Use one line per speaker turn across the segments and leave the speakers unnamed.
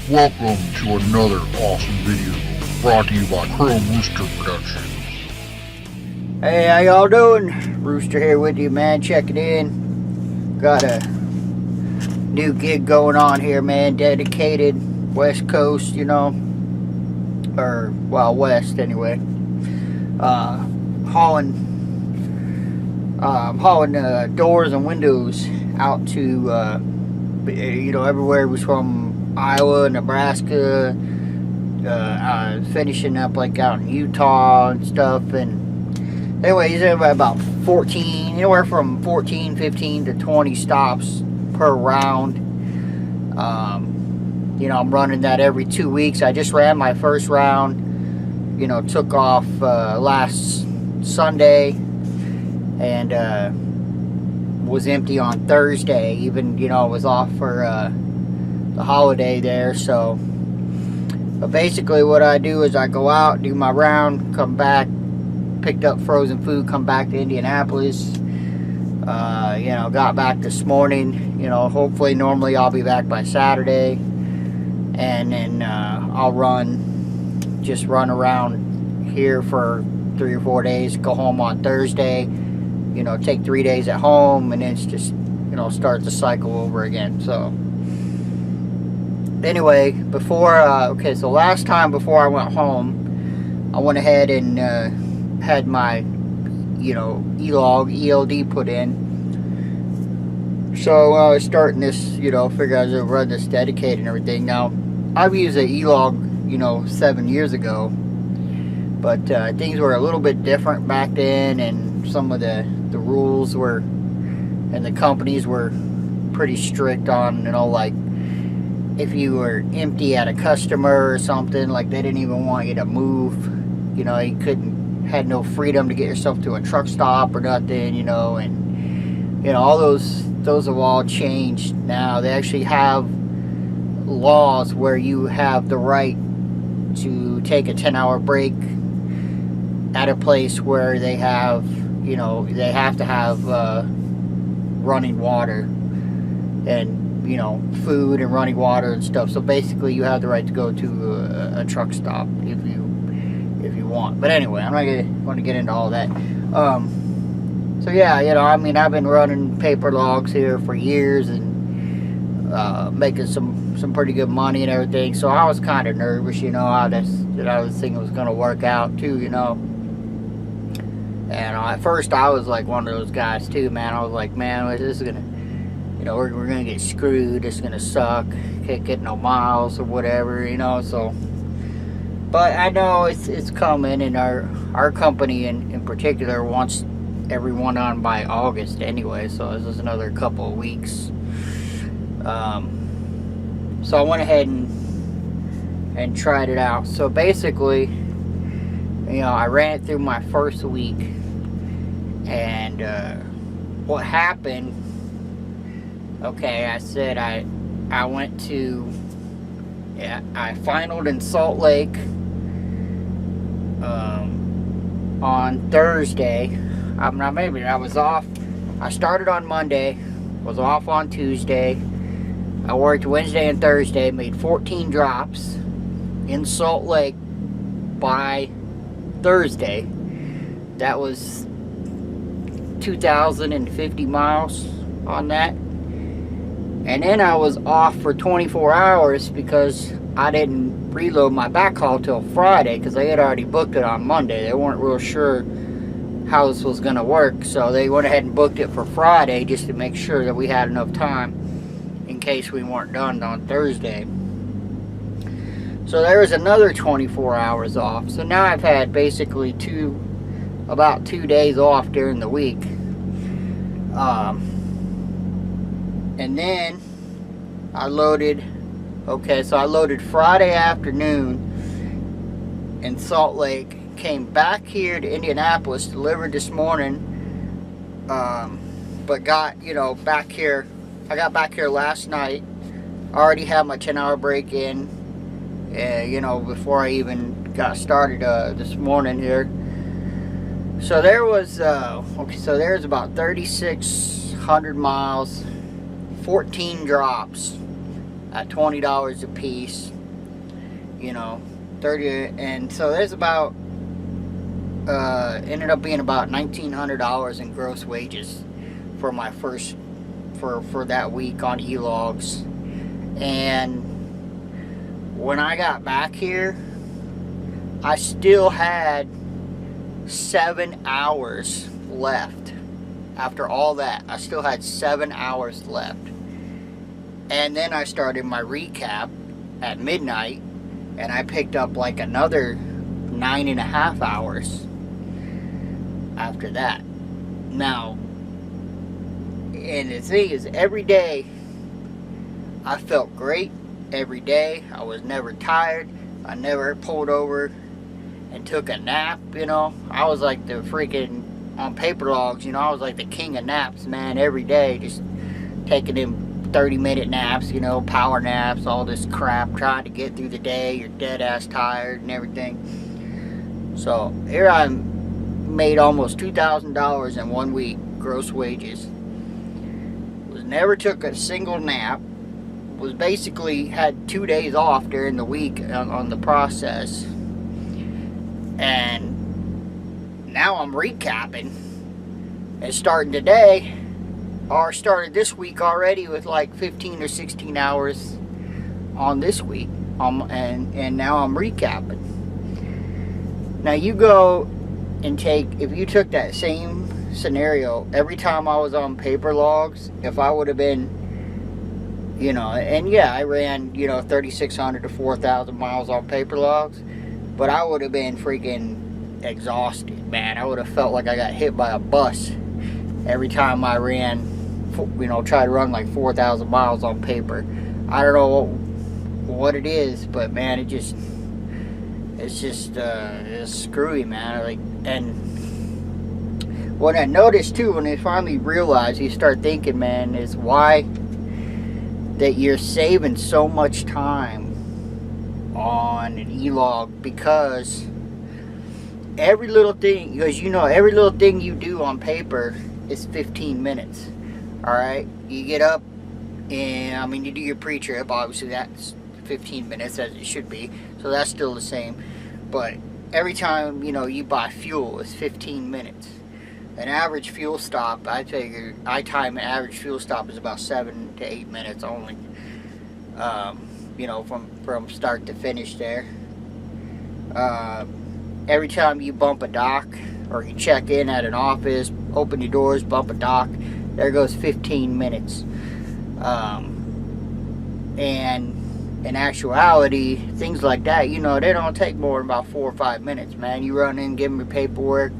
Welcome to another awesome video brought to you by Chrome Rooster Productions.
Hey, how y'all doing? Rooster here with you, man. Checking in. Got a new gig going on here, man. Dedicated West Coast, you know. Or, well, West anyway. Hauling doors and windows out to, you know, everywhere. It was from Iowa, Nebraska, finishing up like out in Utah and stuff. And anyways, about 14, anywhere from 14, 15 to 20 stops per round. You know, I'm running that every 2 weeks. I just ran my first round, you know, took off last Sunday and was empty on Thursday. Even, you know, I was off for the holiday there. So but basically what I do is I go out, do my round, come back, picked up frozen food, come back to Indianapolis. You know, got back this morning. You know, hopefully normally I'll be back by Saturday, and then I'll just run around here for 3 or 4 days, go home on Thursday, you know, take 3 days at home, and then it's just, you know, start the cycle over again. So anyway, before so last time before I went home, I went ahead and had my, you know, ELD put in. So I was starting this, you know, figure I was going to run this dedicated and everything. Now, I've used an ELD, you know, 7 years ago, but things were a little bit different back then, and some of the rules were, and the companies were pretty strict on, you know, like, if you were empty at a customer or something, like they didn't even want you to move, you know, you had no freedom to get yourself to a truck stop or nothing, you know, and, you know, all those have all changed now. They actually have laws where you have the right to take a 10-hour break at a place where they have, you know, they have to have running water and, you know, food and running water and stuff. So basically you have the right to go to a truck stop if you want. But anyway, I'm not going to get into all that. So yeah, you know, I mean, I've been running paper logs here for years and making some pretty good money and everything. So I was kind of nervous, you know, how this thing was going to work out too, you know. And at first I was like one of those guys too, man. I was like, man, this is going to, you know, we're going to get screwed. It's going to suck. Can't get no miles or whatever, you know. So, but I know it's coming, and our company in particular wants everyone on by August anyway, so this is another couple of weeks. So I went ahead and tried it out. So basically, you know, I ran it through my first week, and what happened, okay, I said I went to, yeah, I finaled in Salt Lake on Thursday. I was off. I started on Monday, was off on Tuesday. I worked Wednesday and Thursday, made 14 drops in Salt Lake by Thursday. That was 2,050 miles on that. And then I was off for 24 hours because I didn't reload my backhaul till Friday, because they had already booked it on Monday. They weren't real sure how this was going to work, so they went ahead and booked it for Friday just to make sure that we had enough time in case we weren't done on Thursday. So there was another 24 hours off. So now I've had basically about 2 days off during the week. And then I loaded, okay, so I loaded Friday afternoon in Salt Lake, came back here to Indianapolis, delivered this morning, but got, you know, back here, I got back here last night. I already had my 10-hour break in, you know, before I even got started this morning here. So there was, okay, so there's about 3,600 miles, 14 drops at $20 a piece. you know, 30, and so there's about, ended up being about $1,900 in gross wages for my first, for that week on E-Logs. And when I got back here, I still had 7 hours left. After all that, I still had 7 hours left. And then I started my recap at midnight, and I picked up like another 9.5 hours after that. Now, and the thing is, every day I felt great. Every day I was never tired. I never pulled over and took a nap, you know. I was like the freaking, on paper logs, you know, I was like the king of naps, man. Every day, just taking them 30-minute naps, you know, power naps, all this crap, trying to get through the day. You're dead ass tired and everything. So here I made almost $2,000 in 1 week gross wages. Never took a single nap. Was basically had 2 days off during the week on the process. And now I'm recapping and starting today, or started this week already with like 15 or 16 hours on this week. And now I'm recapping. Now you go and take, if you took that same scenario every time I was on paper logs, if I would have been, you know, and yeah, I ran, you know, 3,600 to 4,000 miles on paper logs, but I would have been freaking exhausted, man. I would have felt like I got hit by a bus every time I ran, you know, try to run like 4,000 miles on paper. I don't know what it is, but man, it's screwy, man. Like, and what I noticed too, when I finally realized, you start thinking, man, is why that you're saving so much time on an E-log, because every little thing, because you know, every little thing you do on paper is 15 minutes. All right, you get up, and I mean, you do your pre-trip, obviously that's 15 minutes as it should be, so that's still the same. But every time, you know, you buy fuel, it's 15 minutes. An average fuel stop, I figure, I time an average fuel stop is about 7 to 8 minutes only. You know, from start to finish there. Every time you bump a dock, or you check in at an office, open your doors, bump a dock, there goes 15 minutes. And in actuality, things like that, you know, they don't take more than about 4 or 5 minutes, man. You run in, give them your paperwork,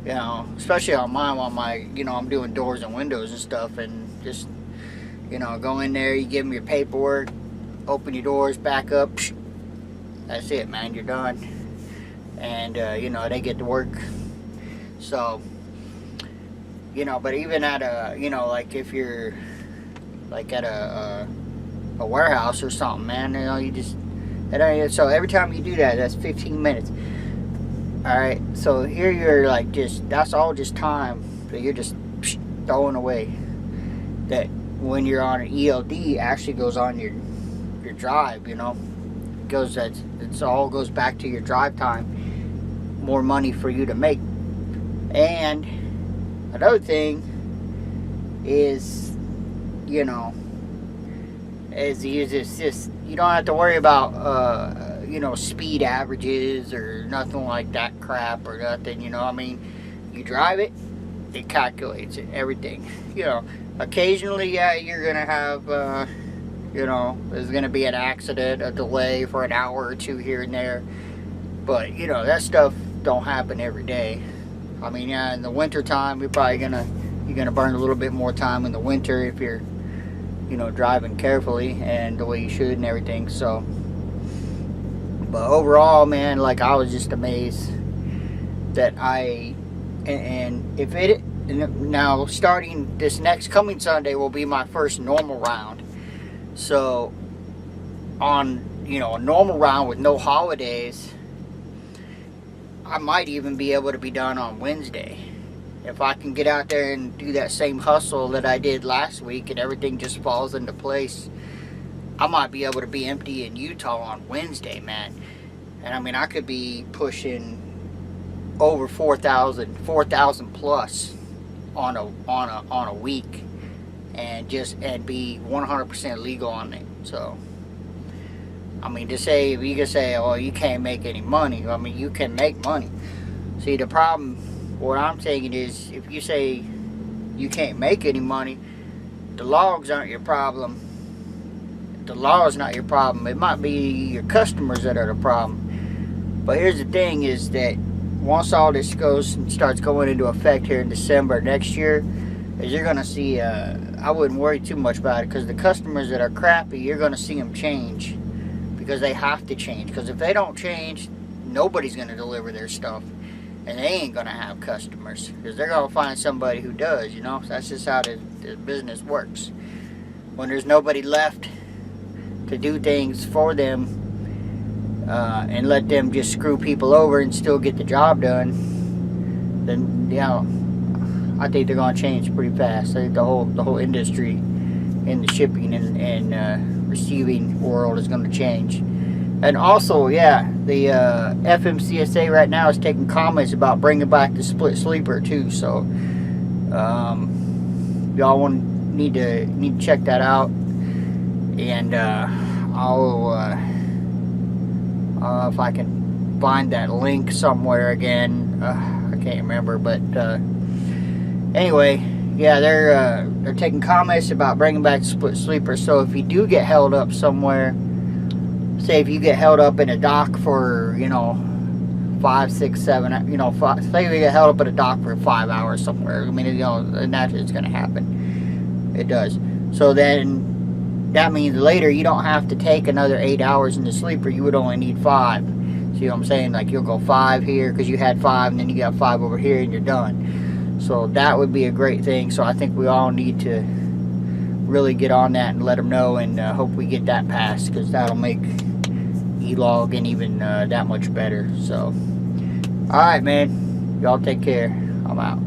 you know, especially on mine, on my, you know, I'm doing doors and windows and stuff, and just, you know, go in there, you give them your paperwork, open your doors, back up, that's it, man, you're done. And, you know, they get to work. So, you know, but even at a, you know, like if you're, like at a warehouse or something, man, you know, you just, so every time you do that, that's 15 minutes. Alright, so here you're like just, that's all just time that you're just throwing away. That when you're on an ELD actually goes on your drive, you know. It goes, it's all goes back to your drive time. More money for you to make. And another thing is, you know, is just you don't have to worry about you know, speed averages or nothing like that crap or nothing, you know. I mean, you drive it, it calculates it, everything. You know, occasionally, yeah, you're gonna have you know, there's gonna be an accident, a delay for an hour or two here and there, but you know, that stuff don't happen every day. I mean, yeah, in the winter time, you're gonna burn a little bit more time in the winter if you're, you know, driving carefully and the way you should and everything. So, but overall, man, like, I was just amazed that and if it, now starting this next coming Sunday will be my first normal round. So on, you know, a normal round with no holidays, I might even be able to be done on Wednesday. If I can get out there and do that same hustle that I did last week and everything just falls into place, I might be able to be empty in Utah on Wednesday, man. And I mean, I could be pushing over 4,000 plus on a week, and be 100% legal on it. So, I mean, to say, you can say, oh, you can't make any money. I mean, you can make money. See, the problem, what I'm saying is, if you say you can't make any money, the logs aren't your problem. The law is not your problem. It might be your customers that are the problem. But here's the thing, is that once all this starts going into effect here in December next year, is you're going to see, I wouldn't worry too much about it, because the customers that are crappy, you're going to see them change, because they have to change. Because if they don't change, nobody's going to deliver their stuff, and they ain't going to have customers, because they're going to find somebody who does, you know. That's just how the business works. When there's nobody left to do things for them, and let them just screw people over and still get the job done, then, you know, I think they're going to change pretty fast. I think the whole industry in the shipping and receiving world is going to change. And also, yeah, the FMCSA right now is taking comments about bringing back the split sleeper too. So y'all need to check that out. And I'll if I can find that link somewhere again. I can't remember, but anyway, yeah, they're taking comments about bringing back the split sleeper. So if you do get held up somewhere, say if you get held up in a dock for, you know, 5, 6, 7, you know, say you get held up at a dock for 5 hours somewhere. I mean, you know, naturally it's going to happen. It does. So then that means later you don't have to take another 8 hours in the sleeper. You would only need 5. See what I'm saying? Like, you'll go 5 here because you had 5, and then you got 5 over here, and you're done. So that would be a great thing. So I think we all need to really get on that and let them know, and hope we get that passed, because that'll make e-logging even that much better. So, alright, man. Y'all take care. I'm out.